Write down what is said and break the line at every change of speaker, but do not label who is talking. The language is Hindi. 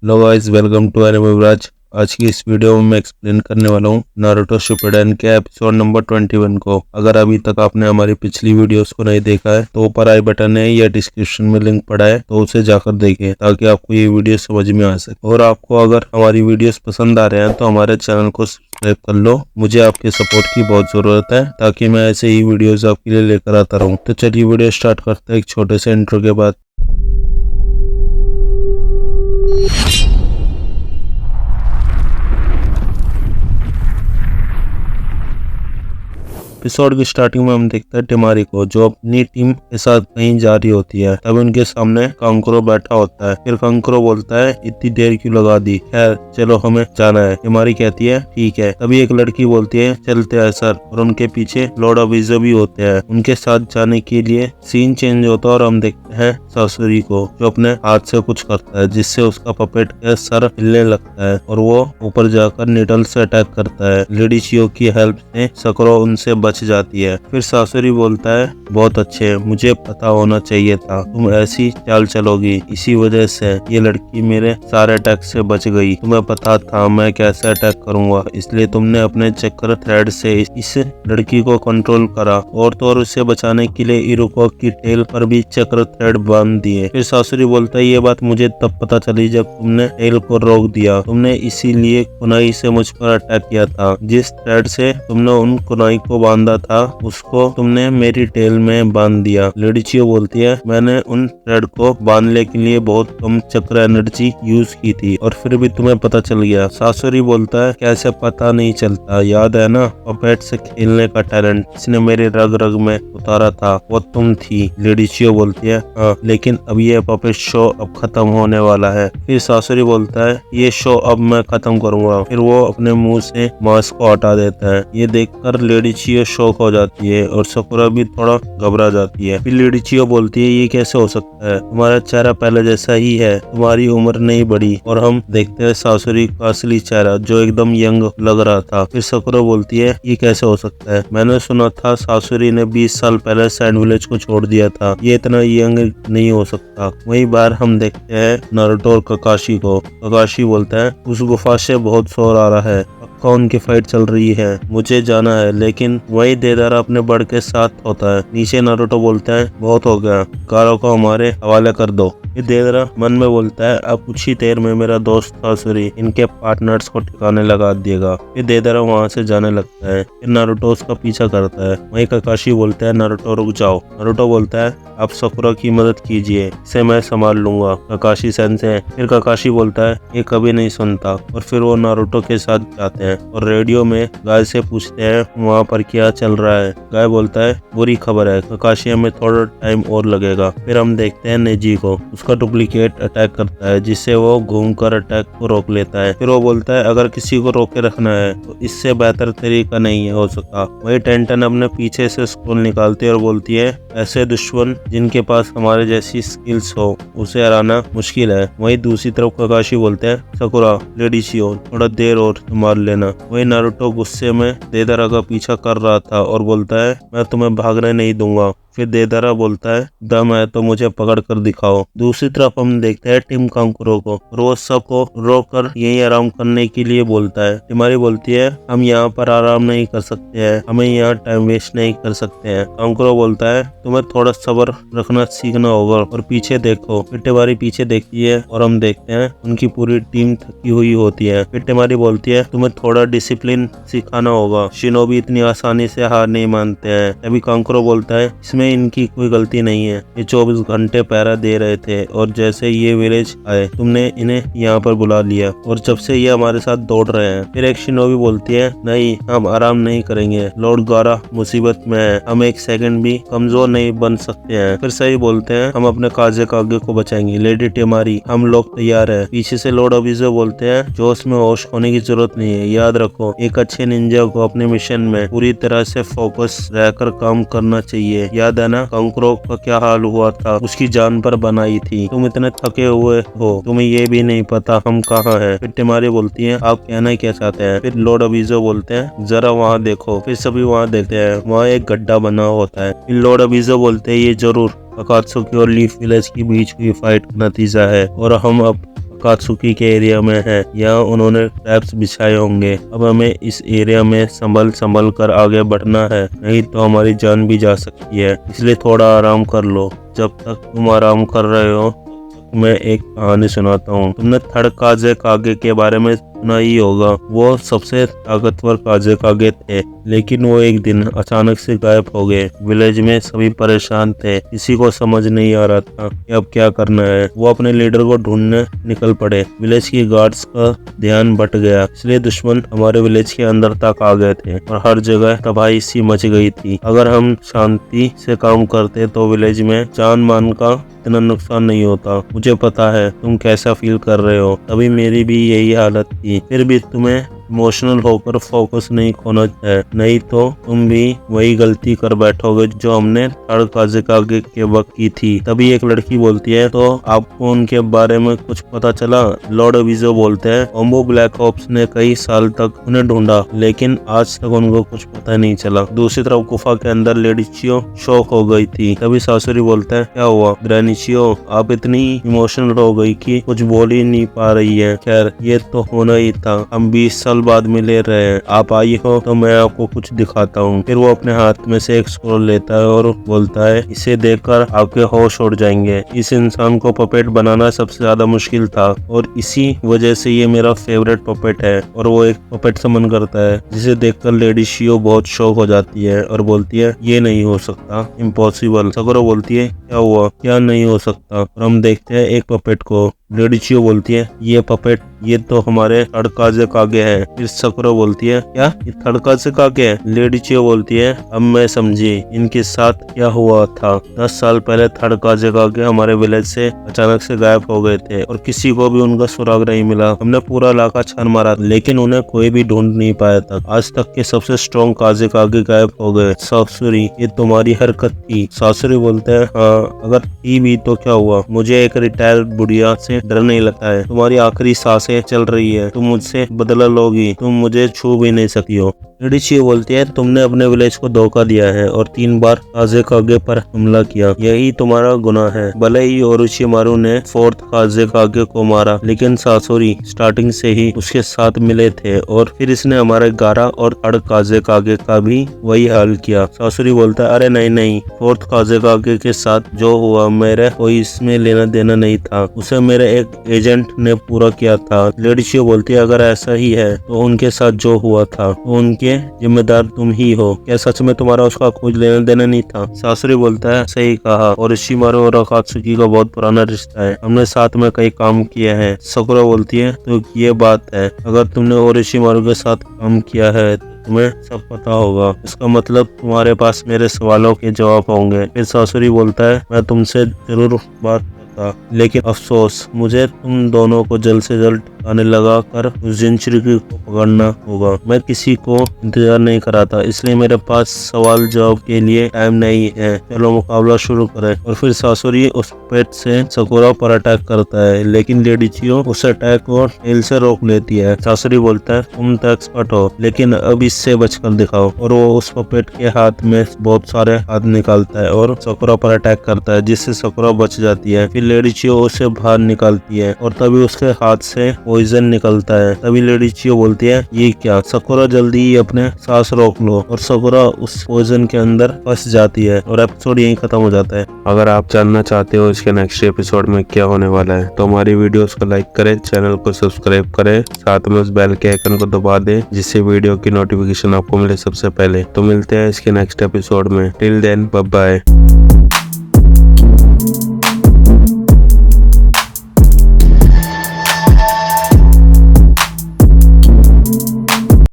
Hello guys, welcome to anime Viraj. आज की इस वीडियो में मैं एक्सप्लेन करने वाला हूँ नारुतो शिपुडेन के एपिसोड नंबर 21 को। अगर अभी तक आपने हमारी पिछली वीडियोस को नहीं देखा है तो ऊपर आई बटन है या डिस्क्रिप्शन में लिंक पड़ा है, तो उसे जाकर देखें ताकि आपको ये वीडियो समझ में आ सके। और आपको अगर हमारी वीडियोस पसंद आ रहे हैं तो हमारे चैनल को सब्सक्राइब कर लो। मुझे आपके सपोर्ट की बहुत जरूरत है ताकि मैं ऐसे ही वीडियोज आपके लिए लेकर आता रहूँ। तो चलिए वीडियो स्टार्ट करते हैं एक छोटे से इंट्रो के बाद। एपिसोड की स्टार्टिंग में हम देखते हैं टिमारी को, जो अपनी टीम के साथ कहीं जा रही होती है। तब उनके सामने कांकुरो बैठा होता है। फिर कांकुरो बोलता है, इतनी देर क्यों लगा दी, खैर चलो हमें जाना है। टिमारी कहती है ठीक है। तभी एक लड़की बोलती है चलते हैं सर, और उनके पीछे लॉर्ड अविज़ो भी होते हैं। उनके साथ जाने के लिए सीन चेंज होता है और हम देखते हैं सासुरी को, जो अपने हाथ से कुछ करता है जिससे उसका पपेट का सर हिलने लगता है और वो ऊपर जाकर निडल से अटैक करता है। लेडी चियो की हेल्प से सकुरो उनसे बच जाती है। फिर सासुरी बोलता है बहुत अच्छे, मुझे पता होना चाहिए था तुम ऐसी चाल चलोगी, इसी वजह से ये लड़की मेरे सारे अटैक से बच गई। तुम्हें पता था मैं कैसे अटैक करूंगा, इसलिए तुमने अपने चक्र थ्रेड से इस लड़की को कंट्रोल करा और तो और उसे बचाने के लिए इरुको की टेल पर भी चक्र थ्रेड बांध दिए। फिर सासुरी बोलता है ये बात मुझे तब पता चली जब तुमने टेल को रोक दिया। तुमने इसीलिए कुनाई से मुझ पर अटैक किया था। जिस थ्रेड से तुमने उन कुनाई को बांधा था उसको तुमने मेरी टेल में बांध दिया। लेडी चियो बोलती है मैंने उन थ्रेड को बांधने के लिए बहुत कम चक्र एनर्जी यूज की थी और फिर भी तुम्हें पता चल गया। सासुरी बोलता है कैसे पता नहीं चलता, याद है ना पपेट से खेलने का टैलेंट इसने मेरे रग रग में उतारा था, वो तुम थी। लेडी चियो बोलती है हाँ, लेकिन अब ये पपेट शो अब खत्म होने वाला है। फिर सासुरी बोलता है ये शो अब मैं खत्म करूंगा। फिर वो अपने मुंह से मास्क को हटा देता है। ये देखकर लेडी चियो शॉक हो जाती है और सकुरा भी थोड़ा घबरा जाती है। फिर लेडी चियो बोलती है ये कैसे हो सकता है, तुम्हारा चेहरा पहले जैसा ही है, तुम्हारी उम्र नहीं बढ़ी। और हम देखते हैं सासुरी का असली चेहरा जो एकदम यंग लग रहा था। फिर सकुरा बोलती है ये कैसे हो सकता है, मैंने सुना था सासुरी ने 20 साल पहले सैंड विलेज को छोड़ दिया था, ये इतना यंग नहीं हो सकता। वहीं बाहर हम देखते हैं नारुतो और ककाशी को। ककाशी बोलता है उस गुफा से बहुत शोर आ रहा है, कौन की फाइट चल रही है, मुझे जाना है। लेकिन वही देदारा अपने बड़ के साथ होता है। नीचे नारुतो बोलता है बहुत हो गया, गारो को हमारे हवाले कर दो। ये देदारा मन में बोलता है अब कुछ ही देर में मेरा दोस्त सासुरी इनके पार्टनर्स को ठिकाने लगा देगा। ये देदारा वहाँ से जाने लगता है। फिर नारुतो उसका पीछा करता है। वहीं ककाशी बोलता है नारुतो रुक जाओ। नारुतो बोलता है आप सकुरा की मदद कीजिए, इसे मैं संभाल लूंगा ककाशी सेंसे। फिर ककाशी बोलता है ये कभी नहीं सुनता और फिर वो नारुतो के साथ जाते हैं और रेडियो में गाय से पूछते हैं वहाँ पर क्या चल रहा है। गाय बोलता है बुरी खबर है ककाशी, हमें थोड़ा टाइम और लगेगा। फिर हम देखते हैं नेजी को, उसका डुप्लीकेट अटैक करता है जिससे वो घूमकर अटैक को रोक लेता है। फिर वो बोलता है अगर किसी को रोके रखना है तो इससे बेहतर तरीका नहीं हो सकता। वही टेंटन अपने पीछे से स्क्रोल निकालती है और बोलती है ऐसे दुश्मन जिनके पास हमारे जैसी स्किल्स हो उसे हराना मुश्किल है। वहीं दूसरी तरफ ककाशी बोलते हैं सकुरा लेडी चियो थोड़ा देर और संभाल लेना। वही नारुतो गुस्से में देदारा का पीछा कर रहा था और बोलता है मैं तुम्हें भागने नहीं दूंगा। फिर देदारा बोलता है दम है तो मुझे पकड़ कर दिखाओ। दूसरी तरफ हम देखते हैं टीम कांकुरो को, रोज सबको रोककर यहीं आराम करने के लिए बोलता है। टिमारी बोलती है हम यहाँ पर आराम नहीं कर सकते हैं, हमें यहाँ टाइम वेस्ट नहीं कर सकते हैं। कांकुरो बोलता है तुम्हें थोड़ा सब्र रखना सीखना होगा और पीछे देखो। फिर टिमारी पीछे देखती है और हम देखते हैं उनकी पूरी टीम थकी हुई होती है। फिर टिमारी बोलती है तुम्हें थोड़ा डिसिप्लिन सिखाना होगा, शिनोबी इतनी आसानी से हार नहीं मानते हैं। तभी कांकुरो बोलता है इसमें इनकी कोई गलती नहीं है, ये 24 घंटे पहरा दे रहे थे और जैसे ये विलेज आए तुमने इन्हें यहाँ पर बुला लिया और जब से ये हमारे साथ दौड़ रहे हैं। फिर एक शिनोबी बोलती है नहीं हम आराम नहीं करेंगे, लॉर्ड गारा मुसीबत में है, हम एक सेकंड भी कमजोर नहीं बन सकते हैं। फिर सही बोलते हैं हम अपने काजे कागे को बचाएंगे। लेडी टिमारी हम लोग तैयार है। पीछे से लॉर्ड अविज़ो बोलते हैं जोश में होश होने की जरूरत नहीं है, याद रखो एक अच्छे निंजा को अपने मिशन में पूरी तरह से फोकस रहकर काम करना चाहिए। याद है ना कांकुरो का क्या हाल हुआ था, उसकी जान पर बनाई थी, तुम इतने थके हुए हो तुम्हें ये भी नहीं पता हम कहाँ हैं। फिर टिमारी बोलती है आप कहना क्या चाहते हैं। फिर लॉर्ड अविज़ो बोलते हैं जरा वहाँ देखो। फिर सभी वहाँ देखते हैं, वहाँ एक गड्ढा बना होता है। फिर लॉर्ड अविज़ो बोलते हैं ये जरूर अकात्सुकी और लीफ विलेज के बीच हुई फाइट का नतीजा है और हम अब अकात्सुकी के एरिया में है। यहाँ उन्होंने ट्रैप्स बिछाए होंगे। अब हमें इस एरिया में संभल कर आगे बढ़ना है, नहीं तो हमारी जान भी जा सकती है। इसलिए थोड़ा आराम कर लो। जब तक तुम आराम कर रहे हो मैं एक कहानी सुनाता हूँ। तुमने थर्ड काजे कागे के बारे में सुना ही होगा। वो सबसे ताकतवर काजे कागे थे, लेकिन वो एक दिन अचानक से गायब हो गए। विलेज में सभी परेशान थे, किसी को समझ नहीं आ रहा था कि अब क्या करना है। वो अपने लीडर को ढूंढने निकल पड़े। विलेज की गार्ड्स का ध्यान बट गया, इसलिए दुश्मन हमारे विलेज के अंदर तक आ गए थे और हर जगह तबाही सी मच गई थी। अगर हम शांति से काम करते तो विलेज में जान मान का इतना नुकसान नहीं होता। मुझे पता है तुम कैसा फील कर रहे हो, तभी मेरी भी यही हालत थी। फिर भी तुम्हें इमोशनल होकर फोकस नहीं खोना है, नहीं तो तुम भी वही गलती कर बैठोगे जो हमने थर्ड काजे कागे के वक्त की थी। तभी एक लड़की बोलती है, तो आपको उनके बारे में कुछ पता चला? लॉर्ड विजो बोलते हैं, ओम्बो ब्लैक ऑप्स ने कई साल तक उन्हें ढूंढा, लेकिन आज तक उनको कुछ पता नहीं चला। दूसरी तरफ गुफा के अंदर लेडी चियो शॉक हो गई थी। तभी सासुरी बोलता है, क्या हुआ ग्रैनी चियो, आप इतनी इमोशनल हो गई कि कुछ बोल ही नहीं पा रही है। खैर ये तो होना ही था, हम 20 साल बाद मिले रहे हैं, आप आई हो तो मैं आपको कुछ दिखाता हूँ। फिर वो अपने हाथ में से एक स्क्रोल लेता है और बोलता है, इसे देखकर आपके होश उड़ जाएंगे। इस इंसान को पपेट बनाना सबसे ज्यादा मुश्किल था और इसी वजह से ये मेरा फेवरेट पपेट है। और वो एक पपेट समन करता है, जिसे देखकर लेडी शियो बहुत शॉक हो जाती है और बोलती है, ये नहीं हो सकता, इम्पॉसिबल। सकुरा बोलती है, क्या हुआ, क्या नहीं हो सकता? और हम देखते हैं एक पपेट को। लेडी चियो बोलती है, ये पपेट ये तो हमारे थर्ड काजे कागे है। फिर सकुरा बोलती है, क्या ये थर्ड काजे कागे है? लेडी चियो बोलती है, अब मैं समझी इनके साथ क्या हुआ था। 10 साल पहले थर्ड काजे कागे हमारे विलेज से अचानक से गायब हो गए थे और किसी को भी उनका सुराग नहीं मिला। हमने पूरा इलाका छान मारा, लेकिन उन्हें कोई भी ढूंढ नहीं पाया था। आज तक के सबसे स्ट्रॉन्ग काजे कागे गायब हो गए। सासुरी, ये तुम्हारी हरकत थी। सासुरी बोलते हैं, हाँ अगर थी भी तो क्या हुआ? मुझे एक रिटायर्ड बुढ़िया से डर नहीं लगता है। तुम्हारी आखिरी सांसें चल रही है, तुम मुझसे बदला लोगी, तुम मुझे छू भी नहीं सकती हो। लेडी चियो बोलती है, तुमने अपने विलेज को धोखा दिया है और 3 बार काजे कागे पर हमला किया, यही तुम्हारा गुनाह है। भले ही ओरोचिमारू ने 4th काजे कागे को मारा, लेकिन सासुरी स्टार्टिंग से ही उसके साथ मिले थे और फिर इसने हमारे 11 और 3rd काजे कागे का भी वही हाल किया। सासुरी बोलता है, अरे नहीं, 4th काजे कागे के साथ जो हुआ मेरे कोई इसमें लेना देना नहीं था, उसे मेरे एक एजेंट ने पूरा किया था। लेडी चियो बोलती है, अगर ऐसा ही है तो उनके साथ जो हुआ था तो उनके जिम्मेदार तुम ही हो। क्या सच में तुम्हारा उसका कुछ लेना देना नहीं था? सासुरी बोलता है, सही कहा, और ओरोचिमारू और अकात्सुकी का बहुत पुराना रिश्ता है, हमने साथ में कई काम किया है। सकुरा बोलती है, तो ये बात है, अगर तुमने ओरोचिमारू के साथ काम किया है तुम्हें सब पता होगा, इसका मतलब तुम्हारे पास मेरे सवालों के जवाब होंगे। फिर सासुरी बोलता है, मैं तुमसे जरूर बात करता, लेकिन अफसोस मुझे तुम दोनों को जल्द से जल्द आने लगा कर उस जिंचरी को पकड़ना होगा। मैं किसी को इंतजार नहीं कराता, इसलिए मेरे पास सवाल जवाब के लिए टाइम नहीं है, चलो मुकाबला शुरू करें। और फिर सासुरी उस पेट से सकुरा पर अटैक करता है, लेकिन लेडी चियो उस अटैक को टेल से रोक लेती है। सासुरी बोलता है, तुम तो एक्सपर्ट हो, लेकिन अब इससे बचकर दिखाओ। और वो उस पपेट के हाथ में बहुत सारे हाथ निकालता है और सकुरा पर अटैक करता है, जिससे सकुरा बच जाती है। फिर लेडी चियो उसे बाहर निकालती है और तभी उसके हाथ से पॉइजन निकलता है। तभी लेडी चियो बोलती है, ये क्या? सकुरा जल्दी ही अपने सांस रोक लो, और सकुरा उस पॉइजन के अंदर फंस जाती है और एपिसोड यहीं खत्म हो जाता है। अगर आप जानना चाहते हो इसके नेक्स्ट एपिसोड में क्या होने वाला है तो हमारी वीडियोस को लाइक करें, चैनल को सब्सक्राइब करें, साथ में उस बेल के आइकन को दबा दें, जिससे वीडियो की नोटिफिकेशन आपको मिले सबसे पहले। तो मिलते हैं इसके नेक्स्ट एपिसोड में। Till then bye bye.